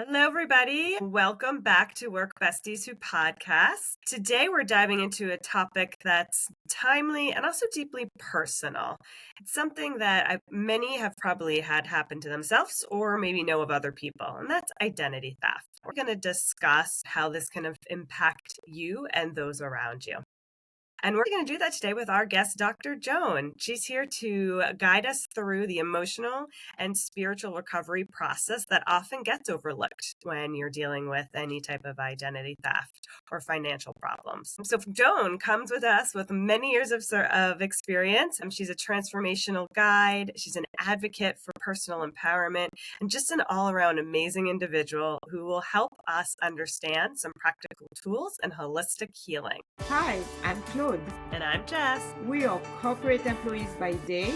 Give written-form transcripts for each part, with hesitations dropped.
Hello, everybody. Welcome back to Work Besties Who podcast. Today, we're diving into a topic that's timely and also deeply personal. It's something that many have probably had happen to themselves or maybe know of other people, and that's identity theft. We're going to discuss how this can impact you and those around you. And we're going to do that today with our guest, Dr. Joan. She's here to guide us through the emotional and spiritual recovery process that often gets overlooked when you're dealing with any type of identity theft or financial problems. So Joan comes with us with many years of experience. She's a transformational guide. She's an advocate for personal empowerment and just an all-around amazing individual who will help us understand some practical tools and holistic healing. Hi, I'm Claude. And I'm Jess. We are corporate employees by day,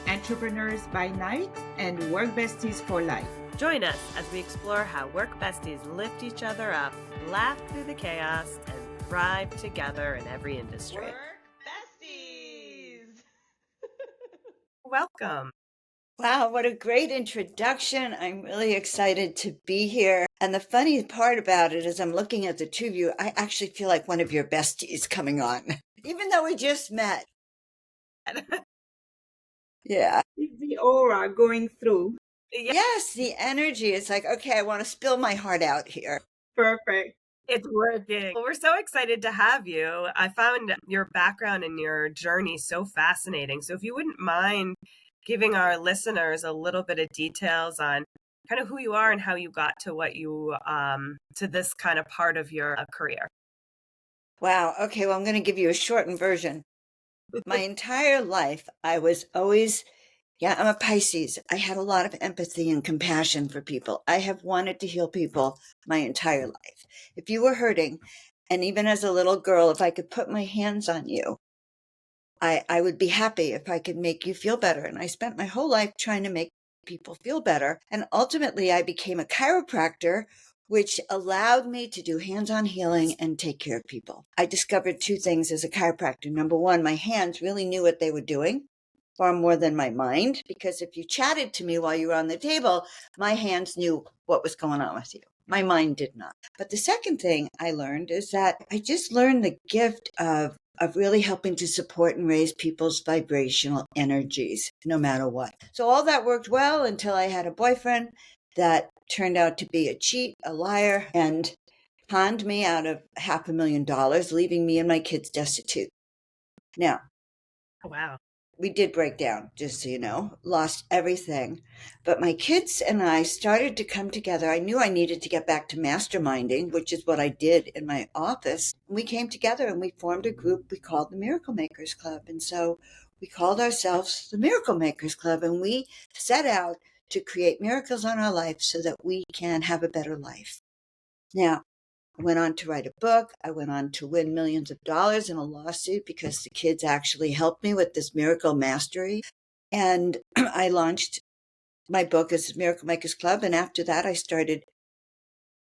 entrepreneurs by night, and work besties for life. Join us as we explore how work besties lift each other up, laugh through the chaos, and thrive together in every industry. Work besties! Welcome. Wow, what a great introduction. I'm really excited to be here. And the funny part about it is I'm looking at the two of you. I actually feel like one of your besties coming on, even though we just met. Yeah. It's the aura going through. Yes, the energy. It's like, okay, I want to spill my heart out here. Perfect. It's working. Well, we're so excited to have you. I found your background and your journey so fascinating. So if you wouldn't mind giving our listeners a little bit of details on kind of who you are and how you got to what you to this kind of part of your career. Wow. Okay. Well, I'm going to give you a shortened version. My entire life, I was always, I'm a Pisces. I had a lot of empathy and compassion for people. I have wanted to heal people my entire life. If you were hurting, and even as a little girl, if I could put my hands on you, I would be happy if I could make you feel better. And I spent my whole life trying to make people feel better. And ultimately, I became a chiropractor, which allowed me to do hands-on healing and take care of people. I discovered two things as a chiropractor. Number one, my hands really knew what they were doing, far more than my mind, because if you chatted to me while you were on the table, my hands knew what was going on with you. My mind did not. But the second thing I learned is that I just learned the gift of really helping to support and raise people's vibrational energies, no matter what. So all that worked well until I had a boyfriend that turned out to be a cheat, a liar, and conned me out of $500,000, leaving me and my kids destitute. Now, Wow. we did break down, just so you know, lost everything. But my kids and I started to come together. I knew I needed to get back to masterminding, which is what I did in my office. We came together and we formed a group we called the Miracle Makers Club. And so we called ourselves the Miracle Makers Club, and we set out to create miracles on our life so that we can have a better life. Now, I went on to write a book. I went on to win millions of dollars in a lawsuit because the kids actually helped me with this miracle mastery. And I launched my book as Miracle Makers Club. And after that, I started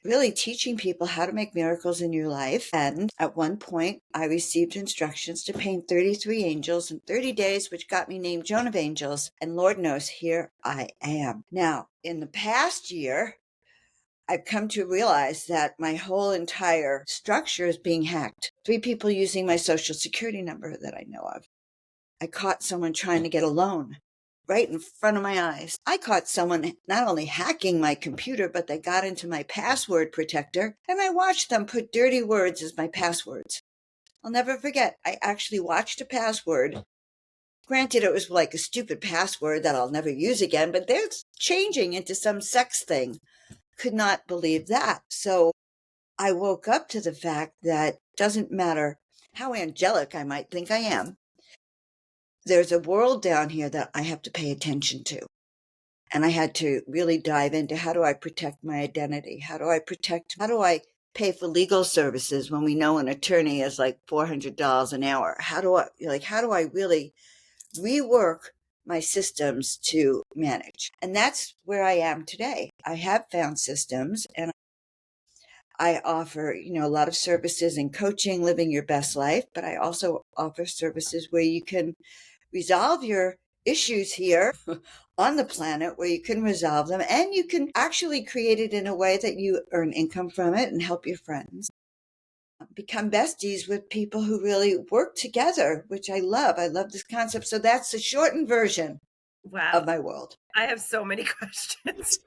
really teaching people how to make miracles in your life. And at one point, I received instructions to paint 33 angels in 30 days, which got me named Joan of Angels. And Lord knows, here I am. Now, in the past year, I've come to realize that my whole entire structure is being hacked. 3 people using my social security number that I know of. I caught someone trying to get a loan right in front of my eyes. I caught someone not only hacking my computer, but they got into my password protector, and I watched them put dirty words as my passwords. I'll never forget, I actually watched a password. Granted, it was like a stupid password that I'll never use again, but they're changing into some sex thing. Could not believe that. So I woke up to the fact that doesn't matter how angelic I might think I am, there's a world down here that I have to pay attention to. And I had to really dive into, how do I protect my identity? How do I pay for legal services when we know an attorney is like $400 an hour? How do I really rework my systems to manage? And that's where I am today. I have found systems, and I offer, a lot of services in coaching, living your best life, but I also offer services where you can resolve your issues here on the planet where you can resolve them, and you can actually create it in a way that you earn income from it and help your friends. Become besties with people who really work together, which I love. I love this concept. So that's the shortened version Wow. of my world. I have so many questions.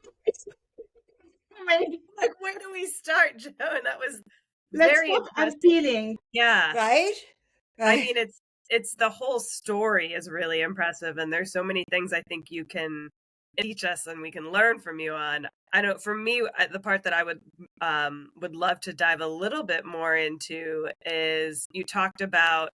Like, where do we start, Joan? That was Let's very start impressive. unpeeling. Yeah. Right? I mean, it's the whole story is really impressive, and there's so many things I think you can teach us and we can learn from you on. I know for me, the part that I would love to dive a little bit more into is you talked about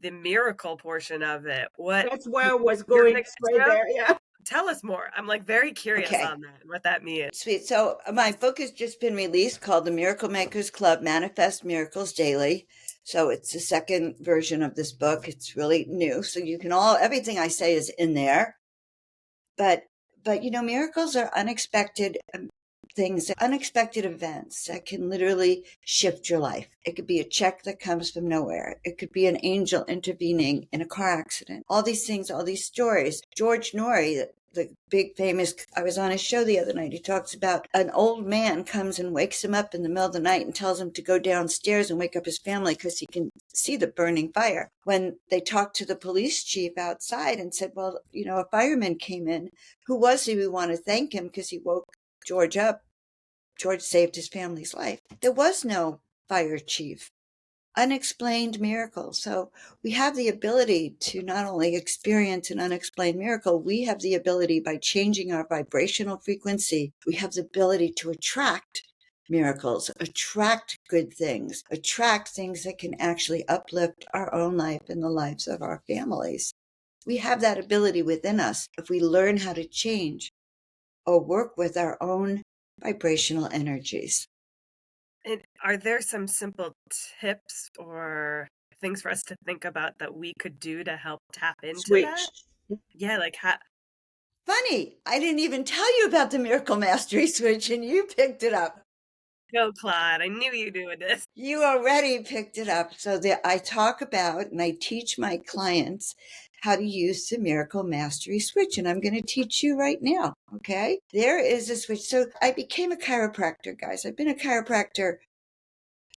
the miracle portion of it. What That's where I was you're going an right there. Yeah. Tell us more. I'm like very curious Okay. on that and what that means. Sweet. So my book has just been released called The Miracle Makers Club Manifest Miracles Daily. So it's the second version of this book. It's really new. So you can everything I say is in there. But miracles are unexpected things, unexpected events that can literally shift your life. It could be a check that comes from nowhere. It could be an angel intervening in a car accident. All these things, all these stories. George Norrie, the big famous, I was on his show the other night. He talks about an old man comes and wakes him up in the middle of the night and tells him to go downstairs and wake up his family because he can see the burning fire. When they talked to the police chief outside and said, well, a fireman came in. Who was he? We want to thank him because he woke George up. George saved his family's life. There was no fire chief. Unexplained miracle. So we have the ability to not only experience an unexplained miracle, we have the ability by changing our vibrational frequency, we have the ability to attract miracles, attract good things, attract things that can actually uplift our own life and the lives of our families. We have that ability within us if we learn how to change or work with our own vibrational energies. And are there some simple tips or things for us to think about that we could do to help tap into that? Yeah, like how. Funny, I didn't even tell you about the Miracle Mastery Switch and you picked it up. Go, Claude. I knew you'd do this. You already picked it up. So I talk about and I teach my clients how to use the Miracle Mastery Switch. And I'm going to teach you right now. Okay. There is a switch. So I became a chiropractor, guys. I've been a chiropractor,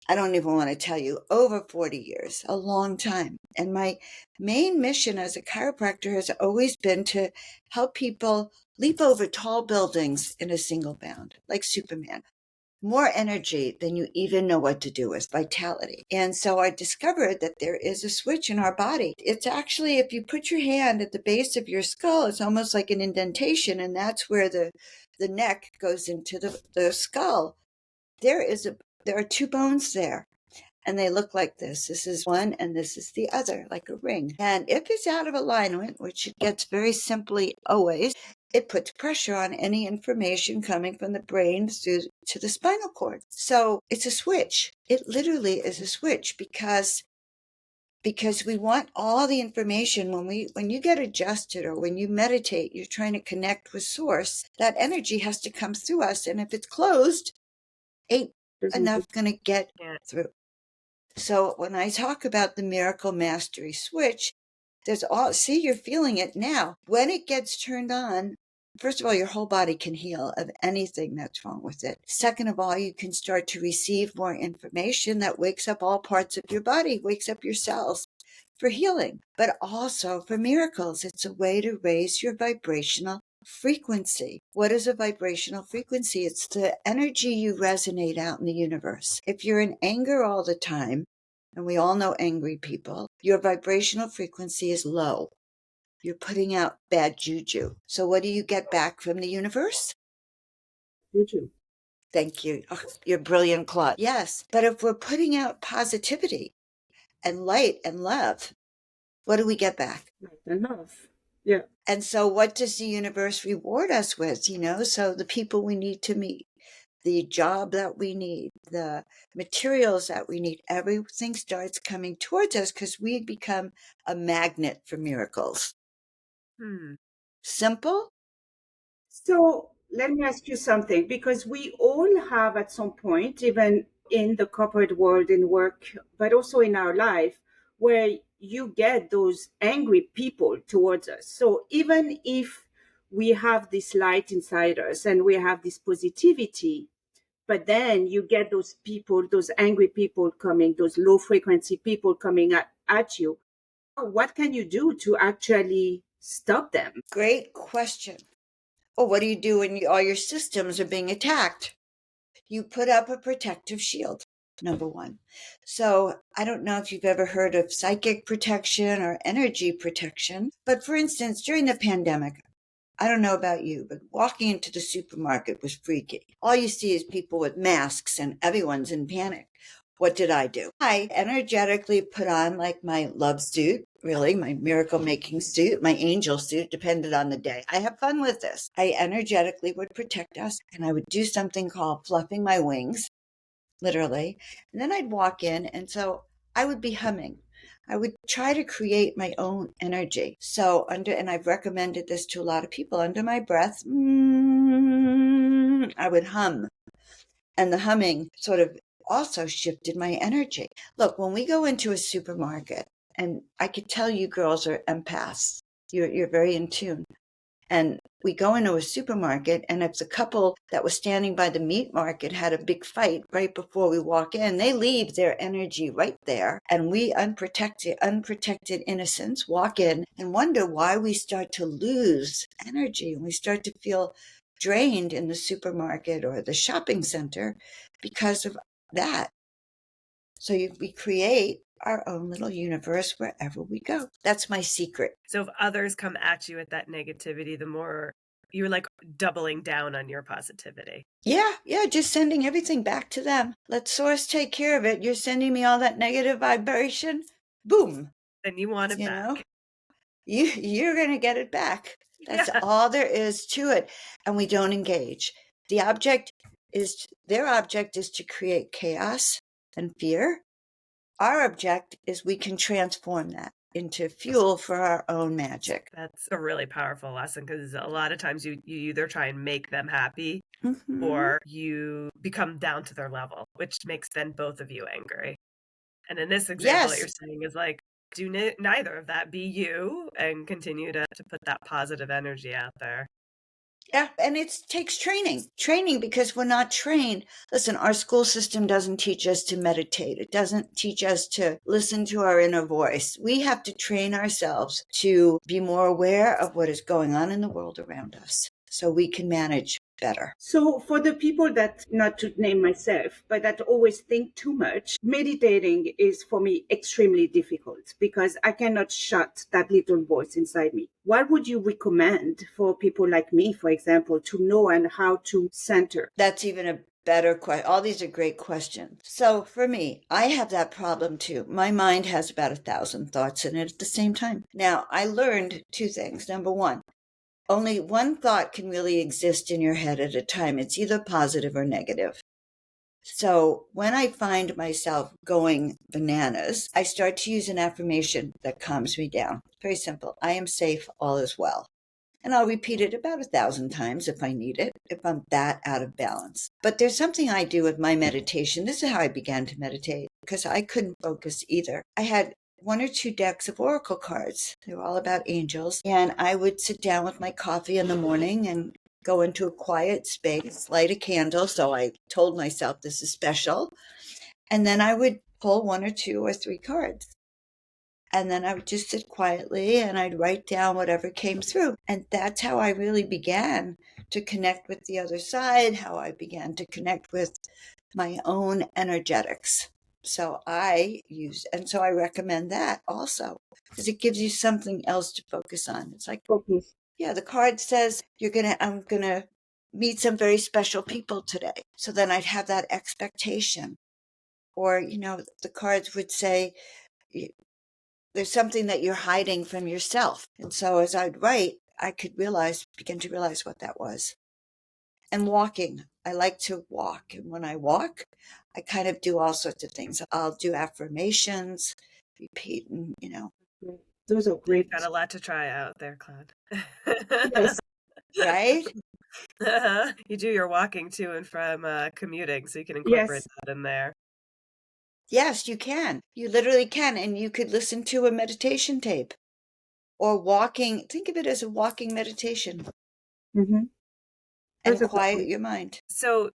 I don't even want to tell you, over 40 years, a long time. And my main mission as a chiropractor has always been to help people leap over tall buildings in a single bound, like Superman. More energy than you even know what to do with, vitality. And so I discovered that there is a switch in our body. It's actually, if you put your hand at the base of your skull, it's almost like an indentation, and that's where the neck goes into the skull. There are two bones there, and they look like this. This is one, and this is the other, like a ring. And if it's out of alignment, which it gets very simply always, it puts pressure on any information coming from the brain through to the spinal cord. So it's a switch. It literally is a switch because we want all the information when you get adjusted or when you meditate, you're trying to connect with source, that energy has to come through us. And if it's closed, ain't enough going to get through. So when I talk about the Miracle Mastery Switch, you're feeling it now. When it gets turned on, first of all, your whole body can heal of anything that's wrong with it. Second of all, you can start to receive more information that wakes up all parts of your body, wakes up your cells for healing, but also for miracles. It's a way to raise your vibrational frequency. What is a vibrational frequency? It's the energy you resonate out in the universe. If you're in anger all the time, and we all know angry people, your vibrational frequency is low. You're putting out bad juju. So what do you get back from the universe? Juju. Thank you. Oh, you're brilliant, Claude. Yes. But if we're putting out positivity and light and love, what do we get back? Light and love. Yeah. And so what does the universe reward us with? So the people we need to meet, the job that we need, the materials that we need, everything starts coming towards us because we become a magnet for miracles. Simple? So let me ask you something, because we all have at some point, even in the corporate world, in work, but also in our life, where you get those angry people towards us. So even if we have this light inside us and we have this positivity. But then you get those people, those angry people coming, those low frequency people coming at you. What can you do to actually stop them? Great question. Well, what do you do when all your systems are being attacked? You put up a protective shield, number one. So I don't know if you've ever heard of psychic protection or energy protection, but for instance, during the pandemic, I don't know about you, but walking into the supermarket was freaky. All you see is people with masks and everyone's in panic. What did I do? I energetically put on like my love suit, really, my miracle making suit, my angel suit, depended on the day. I have fun with this. I energetically would protect us, and I would do something called fluffing my wings, literally. And then I'd walk in, and so I would be humming. I would try to create my own energy. So and I've recommended this to a lot of people, under my breath, I would hum. And the humming sort of also shifted my energy. Look, when we go into a supermarket, and I could tell you girls are empaths, you're very in tune. And we go into a supermarket, and if the couple that was standing by the meat market had a big fight right before we walk in, they leave their energy right there. And we unprotected innocents walk in and wonder why we start to lose energy and we start to feel drained in the supermarket or the shopping center because of that. So we create our own little universe wherever we go. That's my secret. So if others come at you with that negativity, the more you're like doubling down on your positivity. Yeah, just sending everything back to them. Let source take care of it. You're sending me all that negative vibration. Boom. And you want it back. Know? You're going to get it back. That's all there is to it. And we don't engage. Their object is to create chaos and fear. Our object is we can transform that into fuel for our own magic. That's a really powerful lesson, because a lot of times you either try and make them happy Mm-hmm. or you become down to their level, which makes then both of you angry. And in this example, what you're saying is like, do neither of that, be you and continue to put that positive energy out there. Yeah, and it takes training because we're not trained. Listen, our school system doesn't teach us to meditate. It doesn't teach us to listen to our inner voice. We have to train ourselves to be more aware of what is going on in the world around us so we can manage better. So for the people that, not to name myself, but that always think too much, meditating is for me extremely difficult because I cannot shut that little voice inside me. What would you recommend for people like me, for example, to know and how to center? That's even a better question. All these are great questions. So for me, I have that problem too. My mind has about 1,000 thoughts in it at the same time. Now, I learned two things. Number one, only one thought can really exist in your head at a time. It's either positive or negative. So when I find myself going bananas, I start to use an affirmation that calms me down. Very simple. I am safe. All is well. And I'll repeat it about 1,000 times if I need it, if I'm that out of balance. But there's something I do with my meditation. This is how I began to meditate because I couldn't focus either. I had 1 or 2 decks of oracle cards. They were all about angels. And I would sit down with my coffee in the morning and go into a quiet space, light a candle. So I told myself this is special. And then I would pull 1 or 2 or 3 cards. And then I would just sit quietly and I'd write down whatever came through. And that's how I really began to connect with the other side, how I began to connect with my own energetics. So I recommend that also because it gives you something else to focus on. It's like, yeah, the card says I'm going to meet some very special people today. So then I'd have that expectation. Or, the cards would say, there's something that you're hiding from yourself. And so as I'd write, I could begin to realize what that was. And walking, I like to walk. And when I walk, I kind of do all sorts of things. I'll do affirmations, repeating, Those are great. You've got a lot to try out there, Claude. Yes. Right? You do your walking to and from commuting, so you can incorporate that in there. Yes, you can. You literally can. And you could listen to a meditation tape or walking. Think of it as a walking meditation. Mm-hmm. and Those are good quiet points. your mind. So,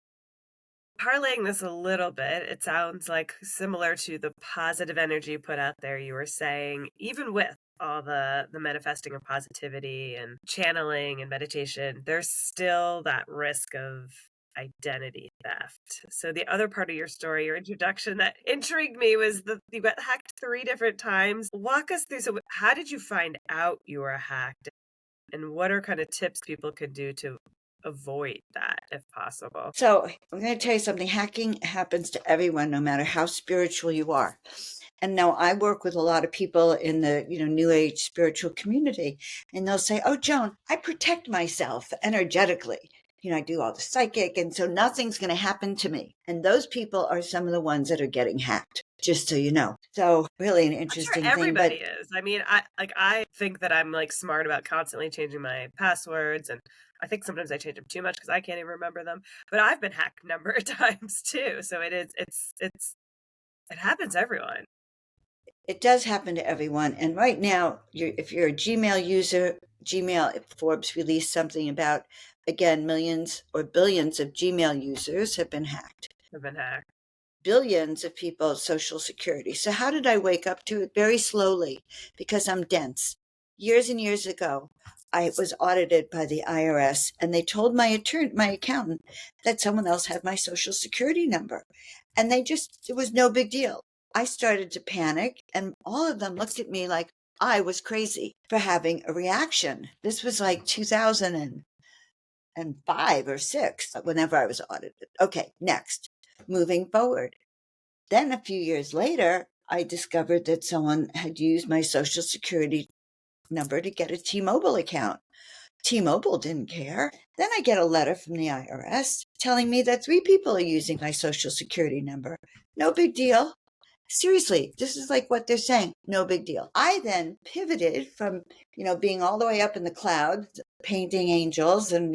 parlaying this a little bit, it sounds like similar to the positive energy you put out there. You were saying, even with all the manifesting of positivity and channeling and meditation, there's still that risk of identity theft. So the other part of your story, your introduction that intrigued me was that you got hacked 3 different times. Walk us through. So how did you find out you were hacked, and what are kind of tips people could do to avoid that if possible? So I'm going to tell you something. Hacking happens to everyone, no matter how spiritual you are. And now I work with a lot of people in the, new age spiritual community, and they'll say, "Oh, Joan, I protect myself energetically. I do all the psychic, and so nothing's going to happen to me." And those people are some of the ones that are getting hacked, just so you know. So really an I'm sure interesting thing, everybody but is. I mean, I think that I'm like smart about constantly changing my passwords, and I think sometimes I change them too much because I can't even remember them. But I've been hacked a number of times too. So it happens to everyone. it does happen to everyone. And right now, if you're a Gmail user, Gmail, Forbes released something about, again, millions or billions of Gmail users have been hacked. I've been hacked. Billions of people's social security. So how did I wake up to it? Very slowly, because I'm dense. Years and years ago, I was audited by the IRS, and they told my accountant, that someone else had my social security number. And it was no big deal. I started to panic, and all of them looked at me like I was crazy for having a reaction. This was like 2005 or 6, whenever I was audited. Okay, next, moving forward. Then a few years later, I discovered that someone had used my social security number to get a T-Mobile account. T-Mobile didn't care. Then I get a letter from the IRS telling me that 3 people are using my social security number. No big deal. Seriously, this is like what they're saying. No big deal. I then pivoted from, being all the way up in the clouds, painting angels and,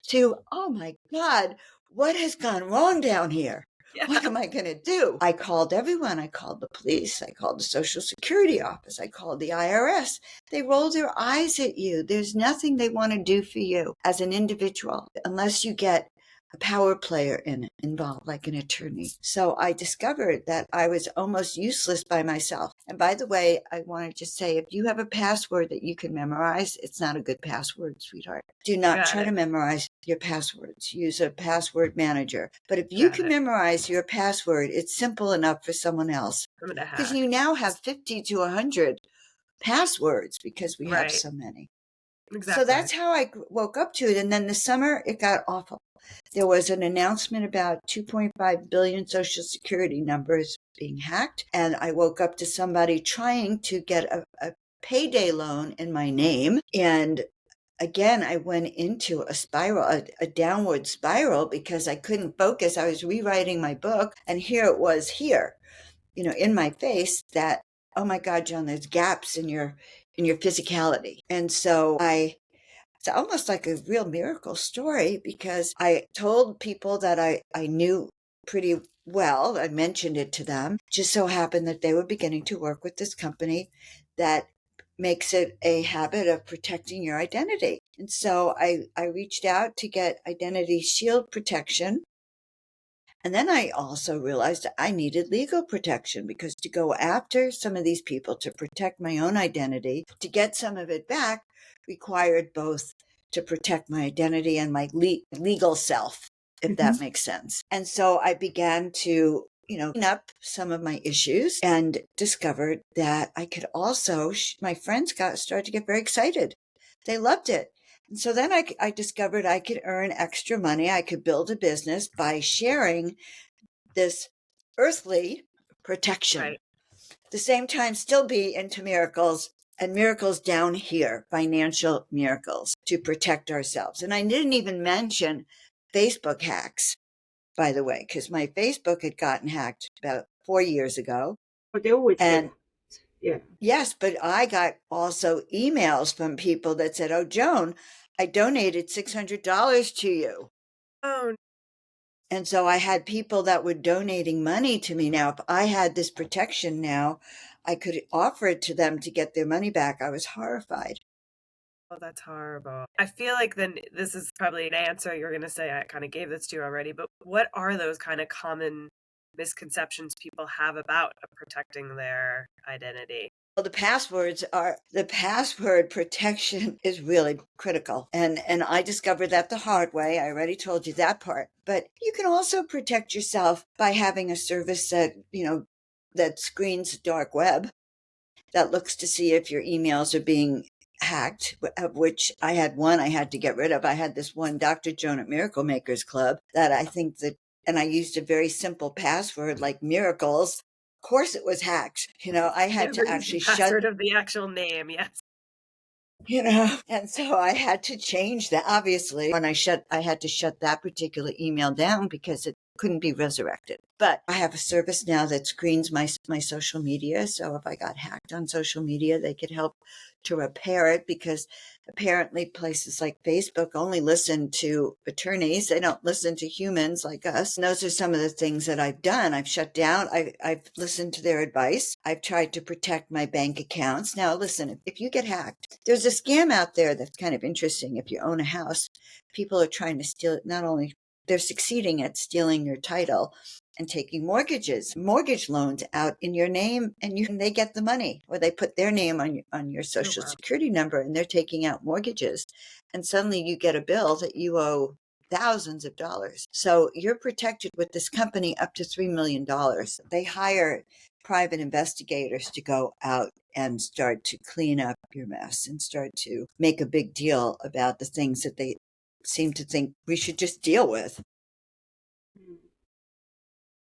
to, oh my God, what has gone wrong down here? Yeah. What am I going to do? I called everyone. I called the police. I called the Social Security office. I called the IRS. They roll their eyes at you. There's nothing they want to do for you as an individual unless you get a power player involved, like an attorney. So I discovered that I was almost useless by myself. And by the way, I want to just say, if you have a password that you can memorize, it's not a good password, sweetheart. Do not Got try to it. memorize your passwords. Use a password manager. But if you Got can it. memorize your password, it's simple enough for someone else. I'm gonna Because hack. you now have 50 to 100 passwords because we have Right. so many. So Exactly. that's how I woke up to it. And then this summer, it got awful. There was an announcement about 2.5 billion social security numbers being hacked. And I woke up to somebody trying to get a payday loan in my name. And again, I went into a spiral, a downward spiral, because I couldn't focus. I was rewriting my book, and here it was in my face that, oh my God, Joan, there's gaps in your physicality. And so it's almost like a real miracle story, because I told people that I knew pretty well. I mentioned it to them. Just so happened that they were beginning to work with this company that makes it a habit of protecting your identity. And so I reached out to get Identity Shield protection. And then I also realized that I needed legal protection, because to go after some of these people to protect my own identity, to get some of it back, required both to protect my identity and my legal self, if that makes sense. And so I began to, clean up some of my issues, and discovered that I could also, my friends started to get very excited. They loved it. And so then I discovered I could earn extra money. I could build a business by sharing this earthly protection. Right. At the same time, still be into miracles, and miracles down here, financial miracles, to protect ourselves. And I didn't even mention Facebook hacks, by the way, because my Facebook had gotten hacked about 4 years ago. But they always And get, yeah. yes, but I got also emails from people that said, "Oh, Joan, I donated $600 to you." Oh, And so I had people that were donating money to me. Now, if I had this protection now, I could offer it to them to get their money back. I was horrified. Oh, that's horrible. I feel like then this is probably an answer you're going to say. I kind of gave this to you already, but what are those kind of common misconceptions people have about protecting their identity? Well, the password protection is really critical. And I discovered that the hard way. I already told you that part. But you can also protect yourself by having a service that, that screens the dark web, that looks to see if your emails are being hacked, of which I had one I had to get rid of. I had this one Dr. Joan at Miracle Makers Club that I think that, and I used a very simple password like miracles. Of course it was hacked. I had to actually password of the actual name. Yes. And so I had to change that. Obviously, when I had to shut that particular email down because it couldn't be resurrected. But I have a service now that screens my social media. So if I got hacked on social media, they could help to repair it, because apparently places like Facebook only listen to attorneys. They don't listen to humans like us. And those are some of the things that I've done. I've shut down. I've listened to their advice. I've tried to protect my bank accounts. Now, listen, if you get hacked, there's a scam out there that's kind of interesting. If you own a house, people are trying to steal it. Not only they're succeeding at stealing your title and taking mortgage loans out in your name, and they get the money, or they put their name on your social security number, and they're taking out mortgages. And suddenly you get a bill that you owe thousands of dollars. So you're protected with this company up to $3 million. They hire private investigators to go out and start to clean up your mess and start to make a big deal about the things that they seem to think we should just deal with.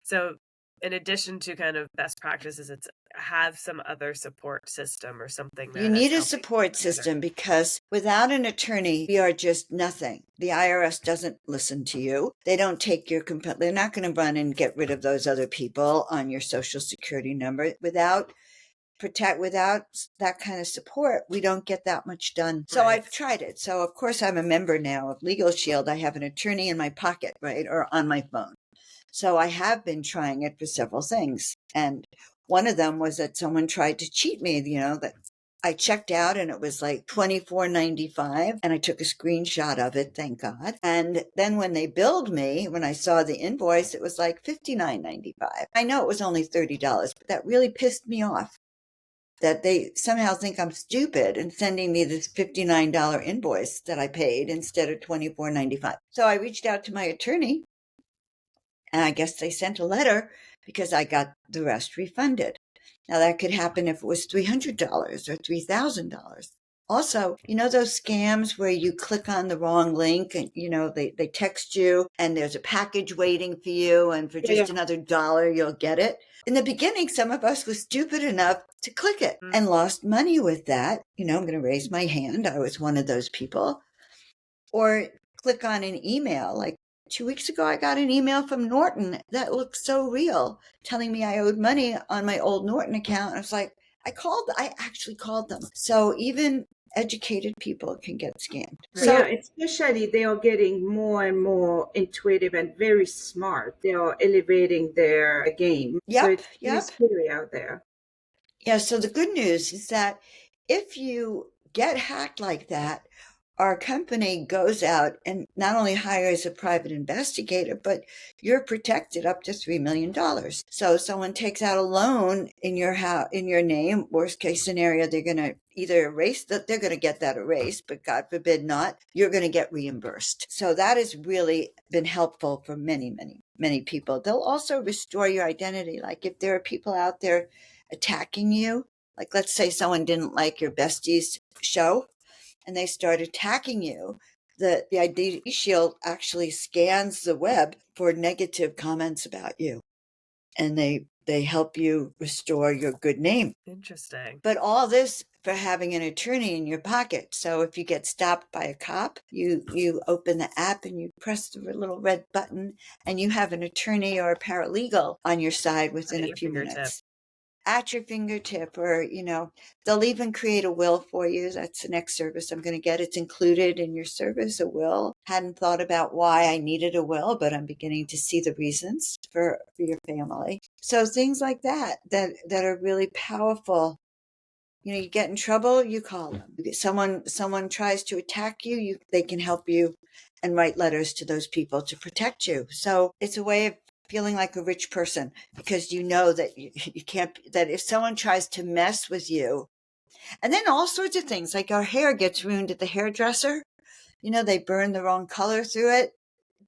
So in addition to kind of best practices, it's have some other support system or something. You need a support system, because without an attorney, we are just nothing. The IRS doesn't listen to you. They don't take your complaint. They're not going to run and get rid of those other people on your social security number. Without that kind of support, we don't get that much done. So Right. I've tried it. So of course I'm a member now of Legal Shield. I have an attorney in my pocket, right, or on my phone. So I have been trying it for several things. And one of them was that someone tried to cheat me, that I checked out and it was like $24.95, and I took a screenshot of it, thank God. And then when they billed me, when I saw the invoice, it was like $59.95. I know it was only $30, but that really pissed me off, that they somehow think I'm stupid and sending me this $59 invoice that I paid instead of $24.95. So I reached out to my attorney, and I guess they sent a letter because I got the rest refunded. Now, that could happen if it was $300 or $3,000. Also, those scams where you click on the wrong link and, they text you and there's a package waiting for you, and for just another $1, you'll get it. In the beginning, some of us were stupid enough to click it and lost money with that. I'm going to raise my hand. I was one of those people. Or click on an email. Like 2 weeks ago, I got an email from Norton that looked so real, telling me I owed money on my old Norton account. I was like, I actually called them. So even educated people can get scammed. So especially they are getting more and more intuitive and very smart. They are elevating their game. Yep, so it's scary out there. Yeah, so the good news is that if you get hacked like that, our company goes out and not only hires a private investigator, but you're protected up to $3 million. So if someone takes out a loan in your name, worst case scenario, they're going to either erase that, they're going to get that erased, but God forbid not, you're going to get reimbursed. So that has really been helpful for many, many, many people. They'll also restore your identity. Like if there are people out there attacking you, like let's say someone didn't like your Besties show, and they start attacking you, the ID Shield actually scans the web for negative comments about you. And they help you restore your good name. Interesting. But all this for having an attorney in your pocket. So if you get stopped by a cop, you open the app and you press the little red button, and you have an attorney or a paralegal on your side within a few minutes. At your fingertip, or, they'll even create a will for you. That's the next service I'm going to get. It's included in your service, a will. Hadn't thought about why I needed a will, but I'm beginning to see the reasons for your family. So things like that are really powerful, You get in trouble, you call them. Someone tries to attack you, they can help you and write letters to those people to protect you. So it's a way of feeling like a rich person, because you know that you can't, that if someone tries to mess with you, and then all sorts of things, like our hair gets ruined at the hairdresser, they burn the wrong color through it,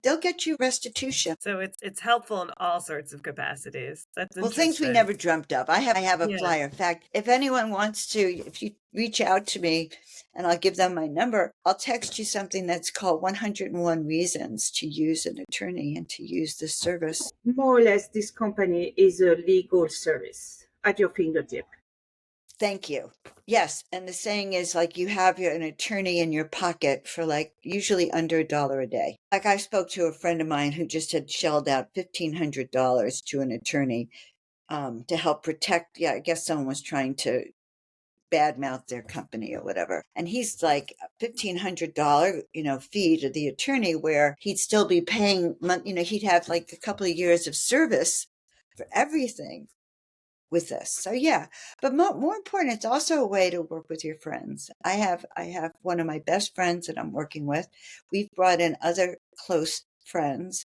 they'll get you restitution. So it's helpful in all sorts of capacities. That's Well, things we interesting. never dreamt of. I have a Yeah. flyer. In fact, if anyone wants to, if you reach out to me and I'll give them my number, I'll text you something that's called 101 Reasons to Use an Attorney and to Use this service. More or less, this company is a legal service at your fingertip. Thank you. Yes. And the saying is, like, you have an attorney in your pocket for usually under $1 a day. Like, I spoke to a friend of mine who just had shelled out $1,500 to an attorney to help protect. Yeah, I guess someone was trying to badmouth their company or whatever. And he's like $1,500, fee to the attorney, where he'd still be paying, he'd have like a couple of years of service for everything with this. So yeah, but more important, it's also a way to work with your friends. I have one of my best friends that I'm working with. We've brought in other close friends,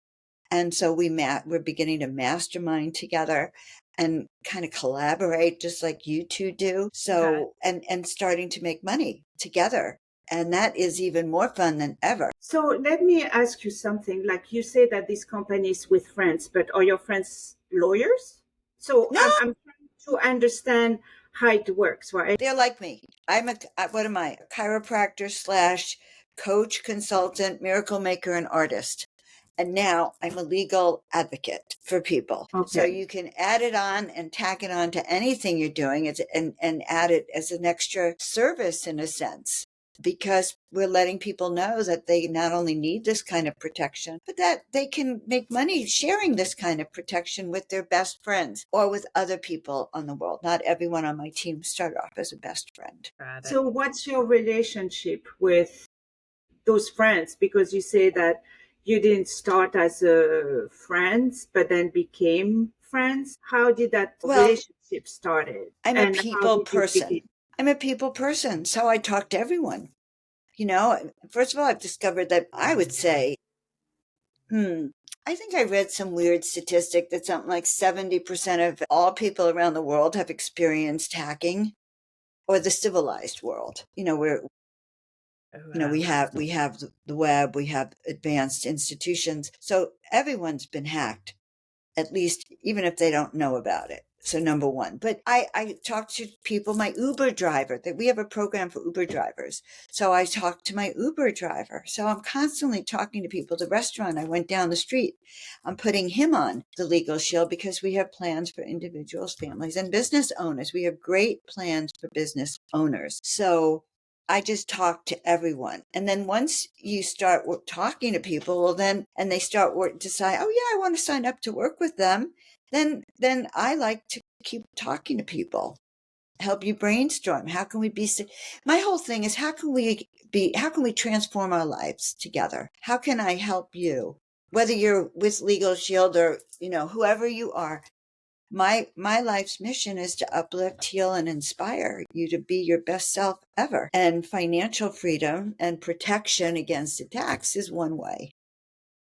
and so we're beginning to mastermind together and kind of collaborate, just like you two do. So and starting to make money together. And that is even more fun than ever. So let me ask you something. Like, you say that this company is with friends, but are your friends lawyers? So No. I'm trying to understand how it works, right? They're like me. What am I? A chiropractor / coach, consultant, miracle maker, and artist. And now I'm a legal advocate for people. Okay. So you can add it on and tack it on to anything you're doing, and add it as an extra service in a sense, because we're letting people know that they not only need this kind of protection, but that they can make money sharing this kind of protection with their best friends or with other people on the world. Not everyone on my team started off as a best friend. So what's your relationship with those friends? Because you say that you didn't start as friends, but then became friends. How did that relationship started? I'm a people person. I'm a people person. So I talk to everyone. First of all, I've discovered that I would say, I think I read some weird statistic that something like 70% of all people around the world have experienced hacking, or the civilized world. We have the web, we have advanced institutions. So everyone's been hacked, at least, even if they don't know about it. So number one, but I talk to people, my Uber driver, that we have a program for Uber drivers. So I talk to my Uber driver. So I'm constantly talking to people. The restaurant I went down the street, I'm putting him on the Legal Shield, because we have plans for individuals, families, and business owners. We have great plans for business owners. So I just talk to everyone. And then once you start talking to people, and they start decide, oh yeah, I want to sign up to work with them. Then I like to keep talking to people, help you brainstorm. How can we my whole thing is, how can we transform our lives together? How can I help you? Whether you're with Legal Shield or, whoever you are, my life's mission is to uplift, heal, and inspire you to be your best self ever. And financial freedom and protection against attacks is one way.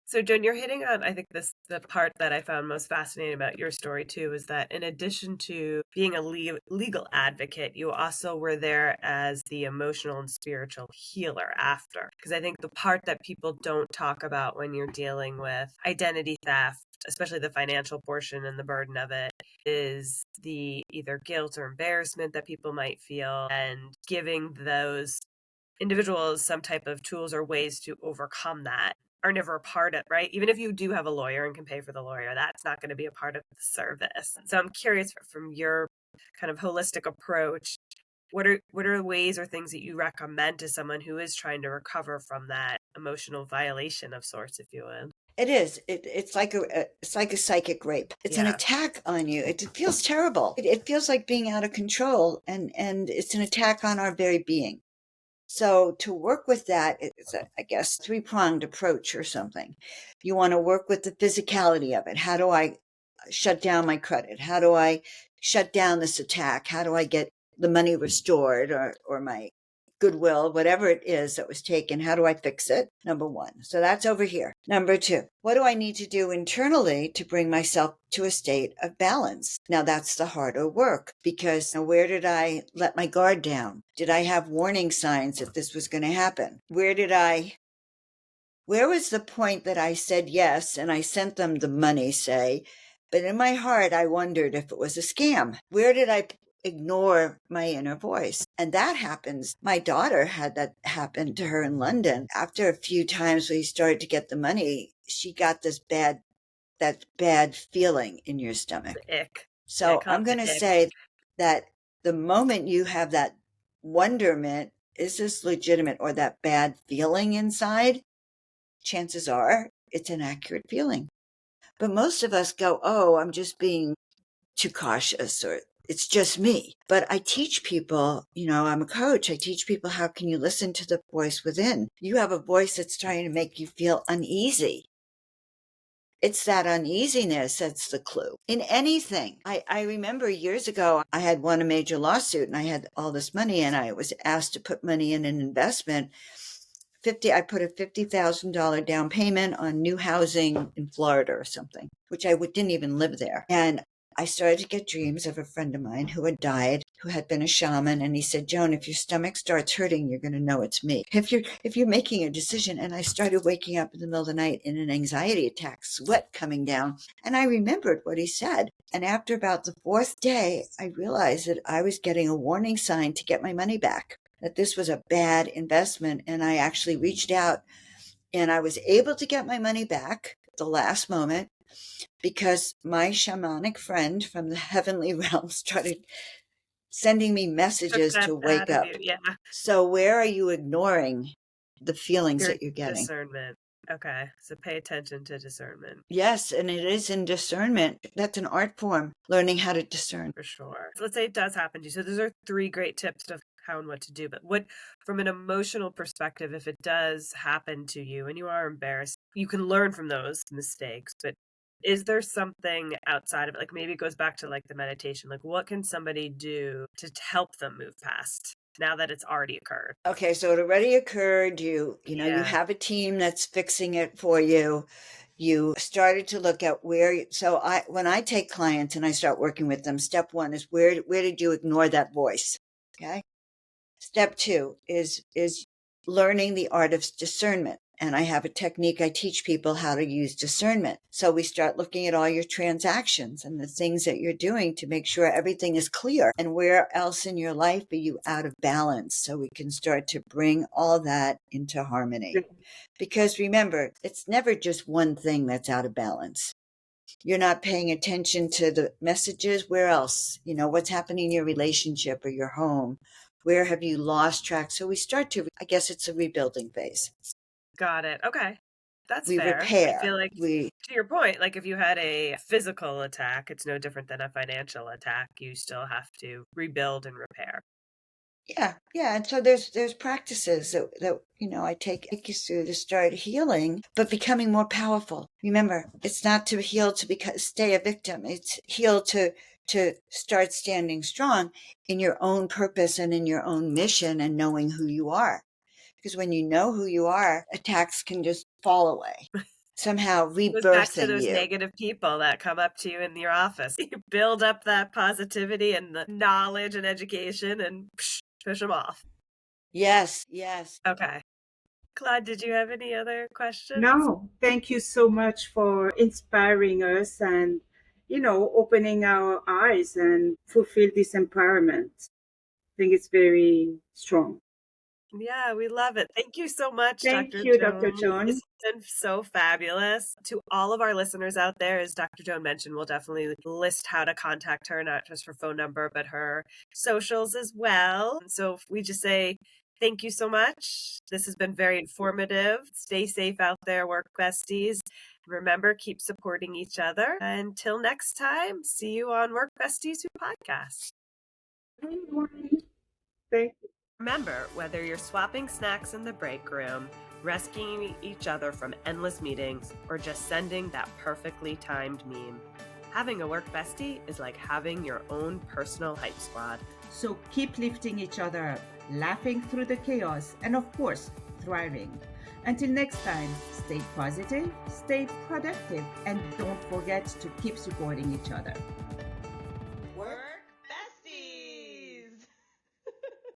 So, Joan, you're hitting on, I think, the part that I found most fascinating about your story, too, is that in addition to being a legal advocate, you also were there as the emotional and spiritual healer after. Because I think the part that people don't talk about when you're dealing with identity theft, especially the financial portion and the burden of it, is the either guilt or embarrassment that people might feel, and giving those individuals some type of tools or ways to overcome that are never a part of, right? Even if you do have a lawyer and can pay for the lawyer, that's not going to be a part of the service. So I'm curious, from your kind of holistic approach, what are ways or things that you recommend to someone who is trying to recover from that emotional violation of sorts, if you will? It is. It's like a psychic rape. It's an attack on you. It feels terrible. It feels like being out of control, and it's an attack on our very being. So to work with that, it's I guess, 3-pronged approach or something. You want to work with the physicality of it. How do I shut down my credit? How do I shut down this attack? How do I get the money restored or my goodwill, whatever it is that was taken. How do I fix it? Number one. So that's over here. Number two, what do I need to do internally to bring myself to a state of balance? Now that's the harder work, because where did I let my guard down? Did I have warning signs that this was going to happen? Where was the point that I said yes and I sent them the money, say, but in my heart, I wondered if it was a scam? Where did I ignore my inner voice? And that happens. My daughter had that happen to her in London. After a few times we started to get the money, she got that bad feeling in your stomach. The ick. So I'm going to say that the moment you have that wonderment, is this legitimate, or that bad feeling inside, chances are it's an accurate feeling. But most of us go, oh, I'm just being too cautious, or it's just me. But I teach people, I'm a coach. I teach people, how can you listen to the voice within? You have a voice that's trying to make you feel uneasy. It's that uneasiness that's the clue in anything. I remember years ago, I had won a major lawsuit and I had all this money, and I was asked to put money in an investment. I put a $50,000 down payment on new housing in Florida or something, which I didn't even live there. And I started to get dreams of a friend of mine who had died, who had been a shaman. And he said, Joan, if your stomach starts hurting, you're going to know it's me. If you're making a decision. And I started waking up in the middle of the night in an anxiety attack, sweat coming down. And I remembered what he said. And after about the fourth day, I realized that I was getting a warning sign to get my money back, that this was a bad investment. And I actually reached out and I was able to get my money back at the last moment, because my shamanic friend from the heavenly realm started sending me messages to wake up. Yeah. So where are you ignoring the feelings that you're getting? Discernment. Okay. So pay attention to discernment. Yes. And it is in discernment. That's an art form, learning how to discern. For sure. So let's say it does happen to you. So those are 3 great tips of how and what to do. But what, from an emotional perspective, if it does happen to you and you are embarrassed, you can learn from those mistakes. But is there something outside of it? Like maybe it goes back to like the meditation. Like what can somebody do to help them move past now that it's already occurred? Okay, so it already occurred. You have a team that's fixing it for you. You started to look at when I take clients and I start working with them, step 1 is where did you ignore that voice? Okay. Step 2 is learning the art of discernment. And I have a technique. I teach people how to use discernment. So we start looking at all your transactions and the things that you're doing to make sure everything is clear. And where else in your life are you out of balance? So we can start to bring all that into harmony. Because remember, it's never just one thing that's out of balance. You're not paying attention to the messages. Where else? What's happening in your relationship or your home? Where have you lost track? So we start to, I guess it's a rebuilding phase. Got it. Okay. That's we fair. repair. I feel like, to your point, like if you had a physical attack, it's no different than a financial attack. You still have to rebuild and repair. Yeah. And so there's practices that I take you through to start healing, but becoming more powerful. Remember, it's not to heal to stay a victim. It's heal to start standing strong in your own purpose and in your own mission and knowing who you are. Because when you know who you are, attacks can just fall away. Somehow rebirthing back to those you. Negative people that come up to you in your office. You build up that positivity and the knowledge and education and push them off. Yes. Okay. Claude, did you have any other questions? No, thank you so much for inspiring us and, opening our eyes and fulfill this empowerment. I think it's very strong. Yeah, we love it. Thank you so much, Thank Dr. you, Joan. Dr. Joan. This has been so fabulous. To all of our listeners out there, as Dr. Joan mentioned, we'll definitely list how to contact her, not just her phone number, but her socials as well. So we just say thank you so much. This has been very informative. Stay safe out there, work besties. Remember, keep supporting each other. Until next time, see you on Work Besties Who Podcast. Thank you. Remember, whether you're swapping snacks in the break room, rescuing each other from endless meetings, or just sending that perfectly timed meme, having a work bestie is like having your own personal hype squad. So keep lifting each other up, laughing through the chaos, and of course, thriving. Until next time, stay positive, stay productive, and don't forget to keep supporting each other.